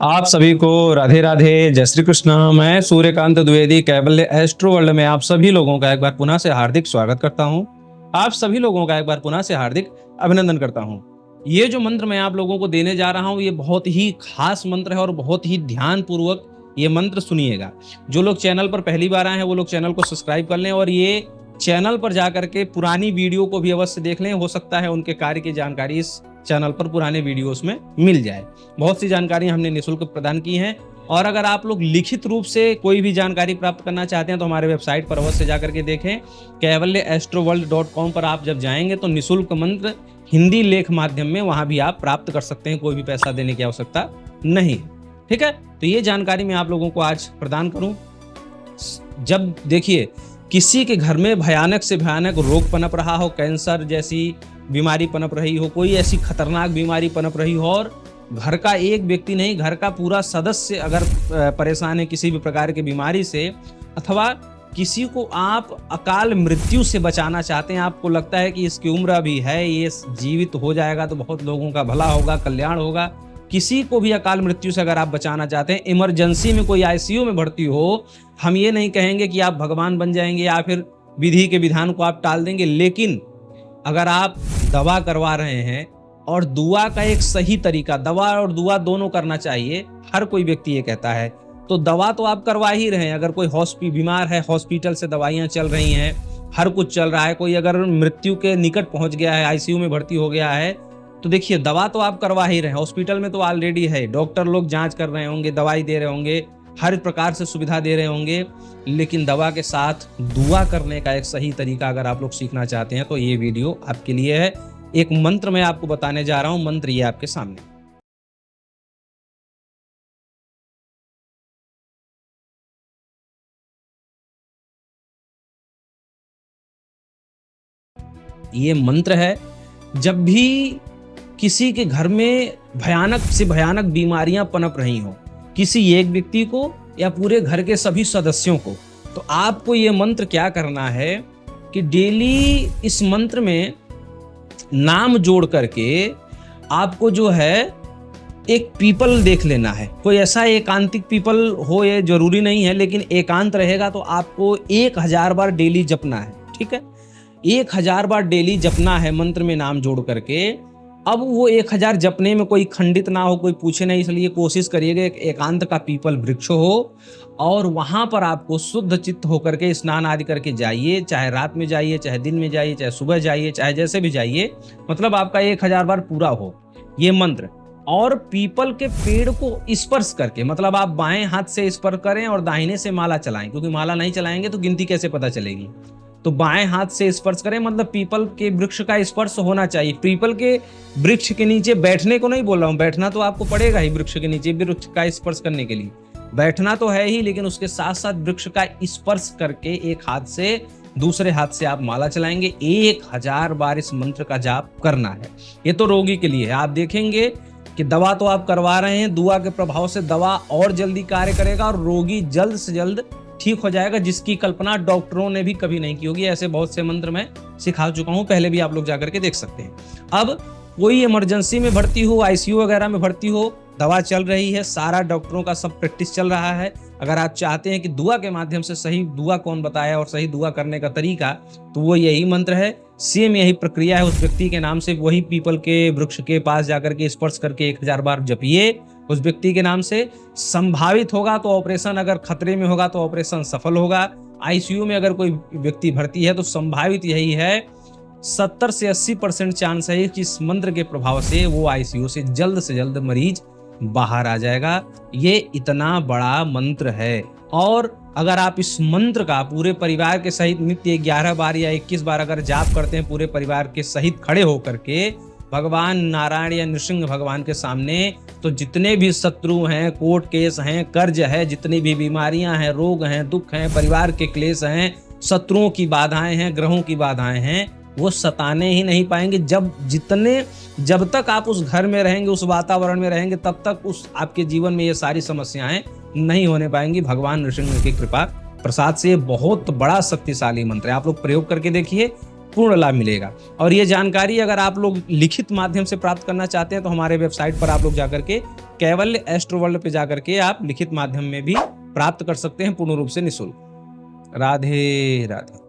आप सभी को राधे राधे, जय श्री कृष्ण। मैं सूर्यकांत द्विवेदी कैवल्य एस्ट्रो वर्ल्ड में आप सभी लोगों का एक बार पुनः से हार्दिक स्वागत करता हूं। आप सभी लोगों का एक बार पुनः से हार्दिक अभिनंदन करता हूं। ये जो मंत्र मैं आप लोगों को देने जा रहा हूं, ये बहुत ही खास मंत्र है और बहुत ही ध्यान पूर्वक ये मंत्र सुनिएगा। जो लोग चैनल पर पहली बार आए हैं वो लोग चैनल को सब्सक्राइब कर लें और ये चैनल पर जाकर के पुरानी वीडियो को भी अवश्य देख लें। हो सकता है उनके कार्य की जानकारी इस चैनल पर पुराने वीडियोस में मिल जाए। बहुत सी जानकारी हमने निःशुल्क प्रदान की है और अगर आप लोग लिखित रूप से कोई भी जानकारी प्राप्त करना चाहते हैं तो हमारे वेबसाइट पर अवश्य जाकर के देखें। कैवल्यएस्ट्रोवर्ल्ड.com पर आप जब जाएंगे तो निःशुल्क मंत्र हिंदी लेख माध्यम में वहां भी आप प्राप्त कर सकते हैं। कोई भी पैसा देने की आवश्यकता नहीं, ठीक है। तो ये जानकारी मैं आप लोगों को आज प्रदान करूं। जब देखिए किसी के घर में भयानक से भयानक रोग पनप रहा हो, कैंसर जैसी बीमारी पनप रही हो, कोई ऐसी खतरनाक बीमारी पनप रही हो और घर का एक व्यक्ति नहीं, घर का पूरा सदस्य अगर परेशान है किसी भी प्रकार की बीमारी से, अथवा किसी को आप अकाल मृत्यु से बचाना चाहते हैं, आपको लगता है कि इसकी उम्र अभी है, ये जीवित हो जाएगा तो बहुत लोगों का भला होगा, कल्याण होगा। किसी को भी अकाल मृत्यु से अगर आप बचाना चाहते हैं, इमरजेंसी में कोई आईसीयू में भर्ती हो, हम ये नहीं कहेंगे कि आप भगवान बन जाएंगे या फिर विधि के विधान को आप टाल देंगे, लेकिन अगर आप दवा करवा रहे हैं और दुआ का एक सही तरीका, दवा और दुआ दोनों करना चाहिए, हर कोई व्यक्ति ये कहता है, तो दवा तो आप करवा ही रहे हैं। अगर कोई बीमार है, हॉस्पिटल से दवाइयाँ चल रही हैं, हर कुछ चल रहा है, कोई अगर मृत्यु के निकट पहुंच गया है, आईसीयू में भर्ती हो गया है, तो देखिए दवा तो आप करवा ही रहे हैं। हॉस्पिटल में तो ऑलरेडी है, डॉक्टर लोग जांच कर रहे होंगे, दवाई दे रहे होंगे, हर प्रकार से सुविधा दे रहे होंगे, लेकिन दवा के साथ दुआ करने का एक सही तरीका अगर आप लोग सीखना चाहते हैं तो ये वीडियो आपके लिए है। एक मंत्र मैं आपको बताने जा रहा हूं, मंत्र ये आपके सामने। ये मंत्र है, जब भी किसी के घर में भयानक से भयानक बीमारियां पनप रही हो, किसी एक व्यक्ति को या पूरे घर के सभी सदस्यों को, तो आपको ये मंत्र क्या करना है कि डेली इस मंत्र में नाम जोड़ करके आपको जो है एक पीपल देख लेना है। कोई ऐसा एकांतिक पीपल हो, ये जरूरी नहीं है, लेकिन एकांत रहेगा तो आपको 1000 बार डेली जपना है, ठीक है। 1000 बार डेली जपना है मंत्र में नाम जोड़ करके। अब वो 1000 जपने में कोई खंडित ना हो, कोई पूछे नहीं, इसलिए कोशिश करिएगा एक एकांत का पीपल वृक्ष हो और वहां पर आपको शुद्ध चित्त होकर के स्नान आदि करके जाइए। चाहे रात में जाइए, चाहे दिन में जाइए, चाहे सुबह जाइए, चाहे जैसे भी जाइए, मतलब आपका 1000 बार पूरा हो ये मंत्र। और पीपल के पेड़ को स्पर्श करके, मतलब आप बाएं हाथ से स्पर्श करें और दाहिने से माला चलाएं, क्योंकि माला नहीं चलाएंगे तो गिनती कैसे पता चलेगी। तो बाएं हाथ से स्पर्श करें, मतलब पीपल के वृक्ष का स्पर्श होना चाहिए। पीपल के वृक्ष के नीचे बैठने को नहीं बोल रहा हूं, बैठना तो आपको पड़ेगा ही वृक्ष के नीचे, वृक्ष का स्पर्श करने के लिए बैठना तो है ही, लेकिन उसके साथ साथ वृक्ष का स्पर्श करके एक हाथ से दूसरे हाथ से आप माला चलाएंगे। 1000 बार इस मंत्र का जाप करना है। ये तो रोगी के लिए है। आप देखेंगे कि दवा तो आप करवा रहे हैं, दुआ के प्रभाव से दवा और जल्दी कार्य करेगा और रोगी जल्द से जल्द ठीक हो जाएगा, जिसकी कल्पना डॉक्टरों ने भी कभी नहीं की होगी। ऐसे बहुत से मंत्र मैं सिखा चुका हूं, पहले भी आप लोग जाकर के देख सकते हैं। अब कोई इमरजेंसी में भर्ती हो, आईसीयू वगैरह में भर्ती हो, दवा चल रही है, सारा डॉक्टरों का सब प्रैक्टिस चल रहा है, अगर आप चाहते हैं कि दुआ के माध्यम से सही दुआ कौन बताया और सही दुआ करने का तरीका, तो वो यही मंत्र है। सेम यही प्रक्रिया है, उस व्यक्ति के नाम से वही पीपल के वृक्ष के पास जाकर के स्पर्श करके 1000 बार जपिए उस व्यक्ति के नाम से। संभावित होगा तो ऑपरेशन, अगर खतरे में होगा तो ऑपरेशन सफल होगा। आईसीयू में अगर कोई व्यक्ति भर्ती है तो संभावित यही है, 70 से 80% चांस है कि इस मंत्र के प्रभाव से वो आईसीयू से जल्द मरीज बाहर आ जाएगा। ये इतना बड़ा मंत्र है और अगर आप इस मंत्र का पूरे परिवार के सहित नित्य 11 बार या 21 बार अगर जाप करते हैं पूरे परिवार के सहित खड़े होकर के भगवान नारायण या नृसिंह भगवान के सामने, तो जितने भी शत्रु हैं, कोर्ट केस हैं, कर्ज है, जितनी भी बीमारियां हैं, रोग हैं, दुख हैं, परिवार के क्लेश हैं, शत्रुओं की बाधाएं हैं, ग्रहों की बाधाएं हैं, वो सताने ही नहीं पाएंगे। जब तक आप उस घर में रहेंगे, उस वातावरण में रहेंगे, तब तक उस आपके जीवन में ये सारी समस्याएं नहीं होने पाएंगी। भगवान नृसिंह की कृपा प्रसाद से बहुत बड़ा शक्तिशाली मंत्र है। आप लोग प्रयोग करके देखिए, पूर्ण लाभ मिलेगा। और ये जानकारी अगर आप लोग लिखित माध्यम से प्राप्त करना चाहते हैं तो हमारे वेबसाइट पर आप लोग जाकर के कैवल्य एस्ट्रो वर्ल्ड पे जाकर के आप लिखित माध्यम में भी प्राप्त कर सकते हैं पूर्ण रूप से निःशुल्क। राधे राधे।